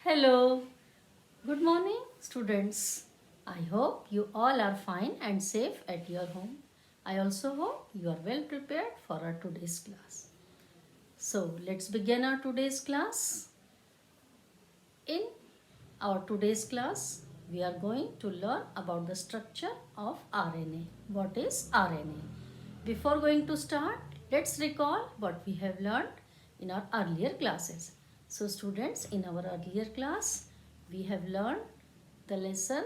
Hello, good morning, students. I hope you all are fine and safe at your home. I also hope you are well prepared for our today's class. So, let's begin our today's class. In our today's class, we are going to learn about the structure of RNA. What is RNA? Before going to start, let's recall what we have learned in our earlier classes. So students, in our earlier class, we have learned the lesson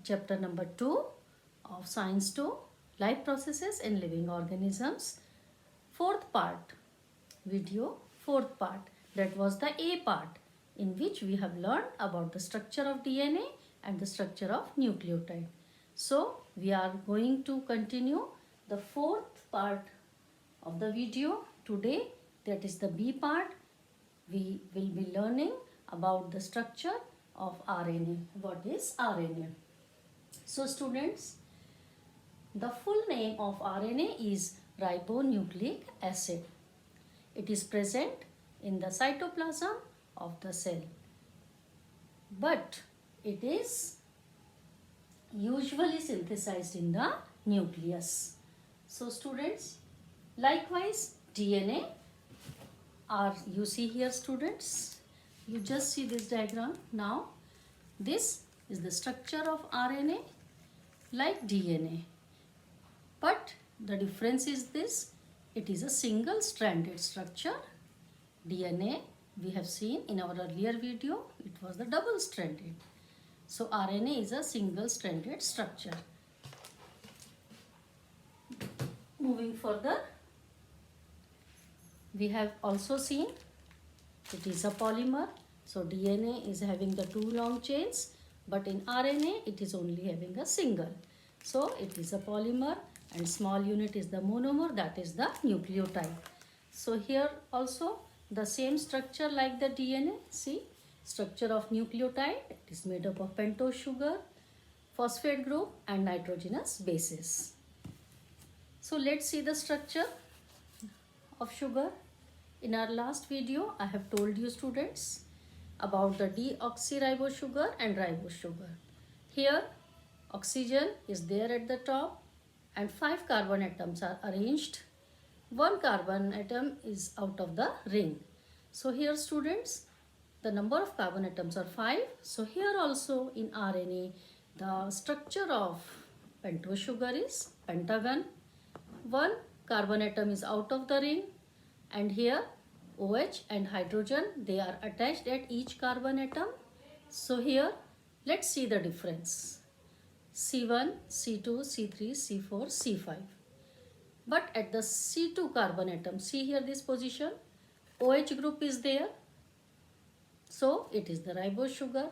chapter number 2 of Science 2, Life Processes in Living Organisms. Fourth part, video, fourth part. That was the A part, in which we have learned about the structure of DNA and the structure of nucleotide. So we are going to continue the fourth part of the video today, that is the B part. We will be learning about the structure of RNA. What is RNA? So students, the full name of RNA is ribonucleic acid. It is present in the cytoplasm of the cell, but it is usually synthesized in the nucleus. So students, likewise DNA are, you see here students, you just see this diagram. Now this is the structure of RNA like DNA, but the difference is this: it is a single stranded structure. DNA, we have seen in our earlier video, it was the double stranded. So RNA is a single stranded structure. Moving further, we have also seen it is a polymer. So DNA is having the two long chains, but in RNA it is only having a single. So it is a polymer, and small unit is the monomer, that is the nucleotide. So here also the same structure like the DNA. See, structure of nucleotide, it is made up of pentose sugar, phosphate group and nitrogenous bases. So let's see the structure of sugar. In our last video, I have told you students about the deoxyribose sugar and ribose sugar. Here, oxygen is there at the top and 5 carbon atoms are arranged. 1 carbon atom is out of the ring. So here students, the number of carbon atoms are 5. So here also in RNA, the structure of pentose sugar is pentagon. 1 carbon atom is out of the ring, and here OH and hydrogen, they are attached at each carbon atom. So here let's see the difference: C1, C2, C3, C4, C5. But at the C2 carbon atom, see here this position, OH group is there, so it is the ribose sugar,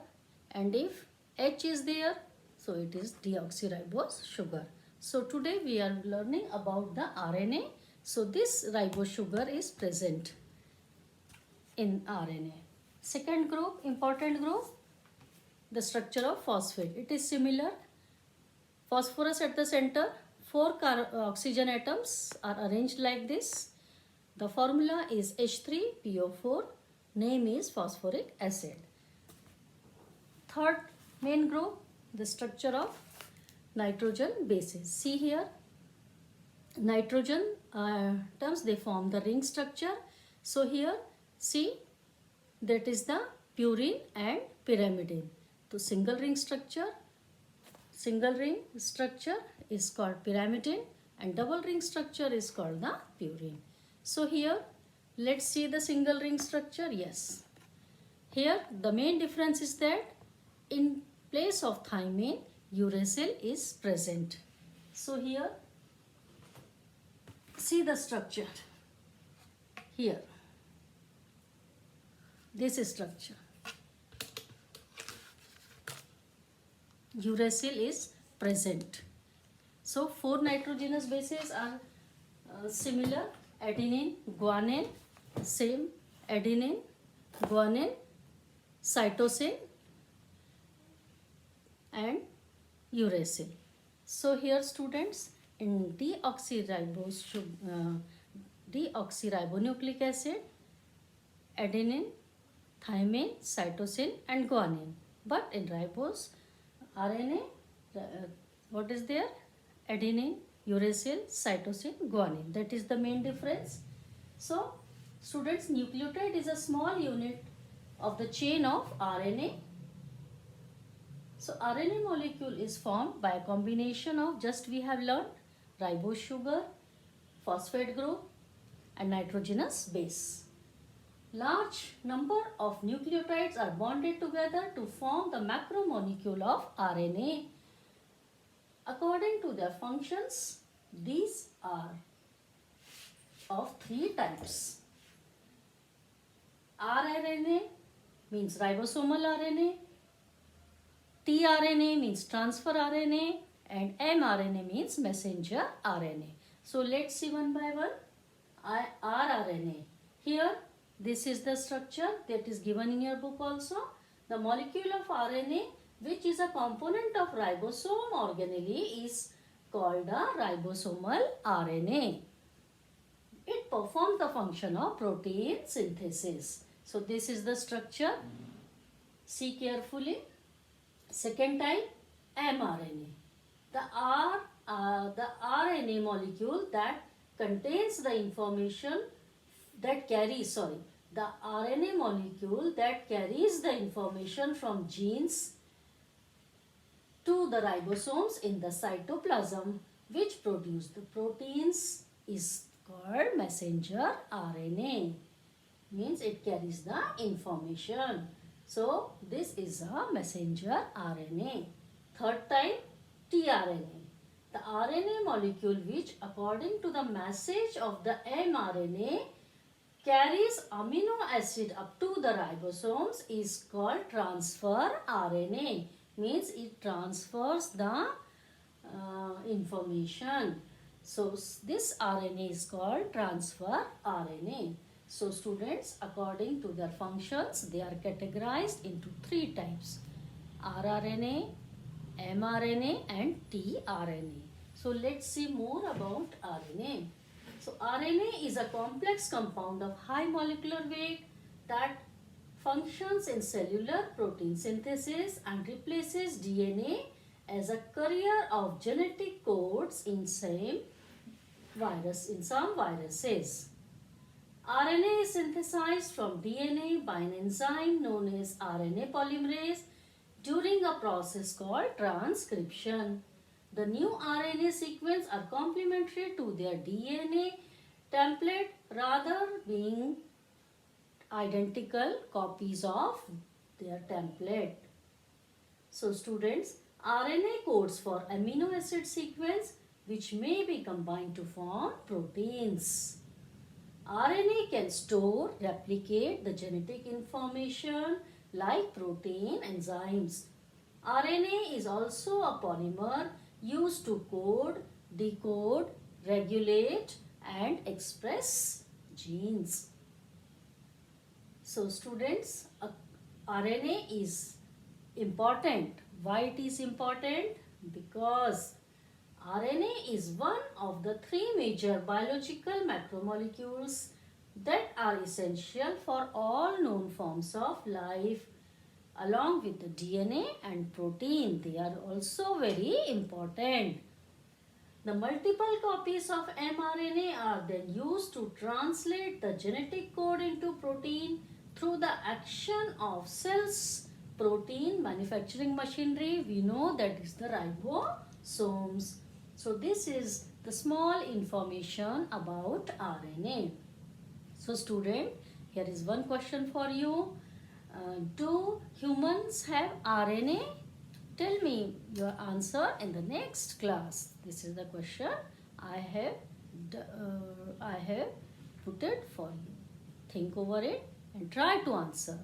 and if H is there, so it is deoxyribose sugar. So today we are learning about the RNA. So this ribose sugar is present in RNA. Second group, important group, the structure of phosphate. It is similar. Phosphorus at the center, 4 oxygen atoms are arranged like this. The formula is H3PO4. Name is phosphoric acid. Third main group, the structure of nitrogen bases. See here, nitrogen atoms, they form the ring structure. So here, see, that is the purine and pyrimidine. So single ring structure is called pyrimidine, and double ring structure is called the purine. So here, let's see the single ring structure. Yes, here the main difference is that in place of thymine, uracil is present. So here, see the structure here. This is structure. Uracil is present. So 4 nitrogenous bases are similar: adenine, guanine, same adenine, guanine, cytosine and uracil. So here students, in deoxyribonucleic acid, adenine, thymine, cytosine and guanine. But in ribose RNA, what is there? Adenine, uracil, cytosine, guanine. That is the main difference. So, students, nucleotide is a small unit of the chain of RNA. So, RNA molecule is formed by a combination of, just we have learned, ribose sugar, phosphate group and nitrogenous base. Large number of nucleotides are bonded together to form the macromolecule of RNA. According to their functions, these are of three types. rRNA means ribosomal RNA, tRNA means transfer RNA and mRNA means messenger RNA. So let's see one by one. rRNA. Here this is the structure that is given in your book also. The molecule of RNA, which is a component of ribosome organelle, is called a ribosomal RNA. It performs the function of protein synthesis. So this is the structure. See carefully. Second type, mRNA. The RNA molecule that contains the information that carries, the RNA molecule that carries the information from genes to the ribosomes in the cytoplasm, which produce the proteins, is called messenger RNA. Means it carries the information. So this is a messenger RNA. Third type, tRNA. The RNA molecule which, according to the message of the mRNA, carries amino acid up to the ribosomes, is called transfer RNA. Means it transfers the information. So this RNA is called transfer RNA. So students, according to their functions, they are categorized into three types: rRNA, mRNA and tRNA. So let's see more about RNA. So RNA is a complex compound of high molecular weight that functions in cellular protein synthesis and replaces DNA as a carrier of genetic codes in some viruses. RNA is synthesized from DNA by an enzyme known as RNA polymerase during a process called transcription. The new RNA sequence are complementary to their DNA template, rather being identical copies of their template. So students, RNA codes for amino acid sequence which may be combined to form proteins. RNA can store, replicate the genetic information like protein enzymes. RNA is also a polymer used to code, decode, regulate and express genes. So students, RNA is important. Why it is important? Because RNA is one of the three major biological macromolecules that are essential for all known forms of life. Along with the DNA and protein, they are also very important. The multiple copies of mRNA are then used to translate the genetic code into protein through the action of cells' protein manufacturing machinery. We know that is the ribosomes. So this is the small information about RNA. So student, here is one question for you. Do humans have RNA? Tell me your answer in the next class. This is the question I have put it for you. Think over it and try to answer.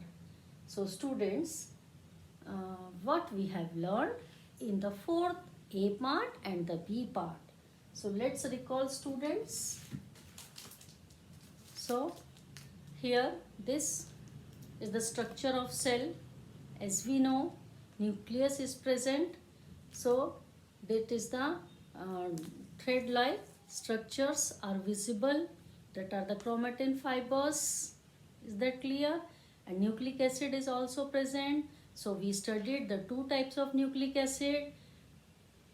So students, what we have learned in the fourth A part and the B part. So let's recall students. So here this is the structure of cell. As we know, nucleus is present. So that is the thread-like structures are visible, that are the chromatin fibers. Is that clear? and nucleic acid is also present. So we studied the two types of nucleic acid,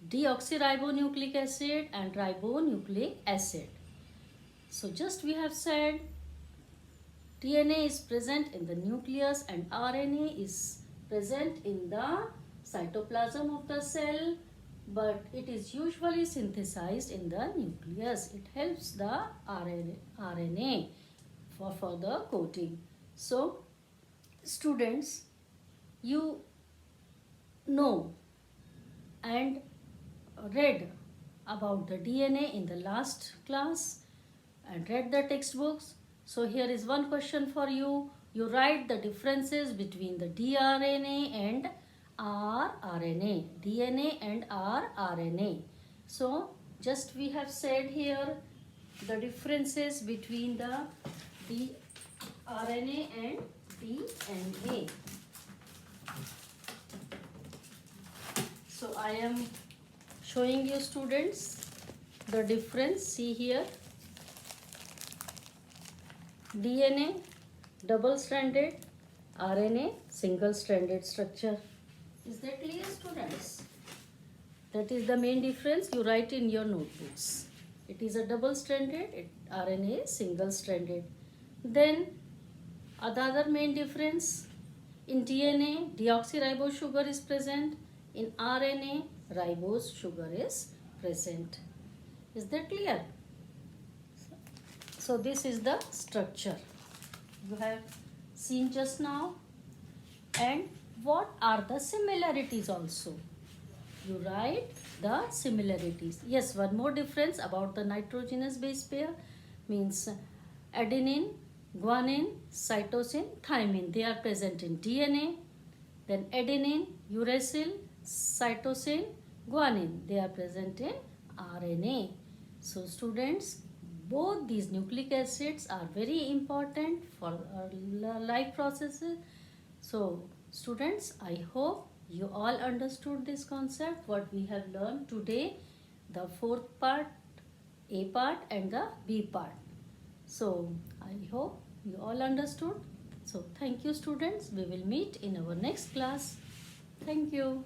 deoxyribonucleic acid and ribonucleic acid. So just we have said DNA is present in the nucleus and RNA is present in the cytoplasm of the cell, but it is usually synthesized in the nucleus. It helps the RNA for further coating. So students, you know and read about the DNA in the last class and read the textbooks. So here is one question for you. You write the differences between the dRNA and rRNA. DNA and rRNA. So just we have said here the differences between the dRNA and DNA. So I am showing you students the difference. See here, DNA double stranded, RNA single stranded structure. Is that clear, students? That is the main difference. You write in your notebooks. It is a double stranded, RNA is single stranded. Then other main difference, in DNA deoxyribose sugar is present, in RNA ribose sugar is present. Is that clear? So this is the structure you have seen just now. And what are the similarities also? You write the similarities. Yes, one more difference about the nitrogenous base pair means adenine, guanine, cytosine, thymine. They are present in DNA. Then adenine, uracil, cytosine, guanine. They are present in RNA. So students, both these nucleic acids are very important for life processes. So students, I hope you all understood this concept, what we have learned today, the fourth part, A part and the B part. So I hope you all understood. So thank you students. We will meet in our next class. Thank you.